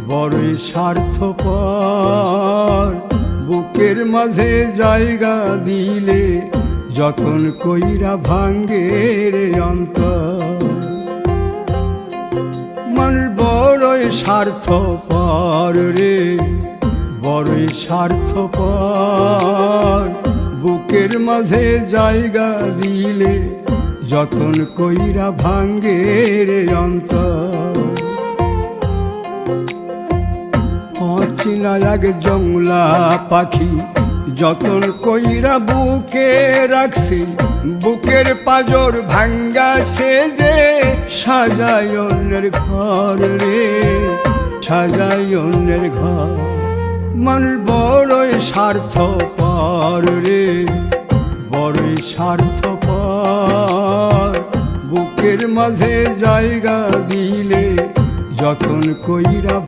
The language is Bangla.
বড়ই স্বার্থপর। বুকের মাঝে জায়গা দিলে যতন কইরা ভাঙ্গে রে অন্তর। মানুষ বড়ই স্বার্থপর রে, বড়ই স্বার্থপর। বুকের মাঝে জায়গা দিলে যতন কইরা ভাঙ্গে রে অন্তর। অচিনা এক জংলা পাখি যতন কইরা বুকে রাখছি, বুকের পাজর ভাঙ্গা সে যে সাজায় অন্যের ঘর রে, সাজায় অন্যের ঘর। মানুষ বড়ই স্বার্থপর রে, বড়ই স্বার্থপর। বুকের মাঝে জায়গা দিলে যতন কইরা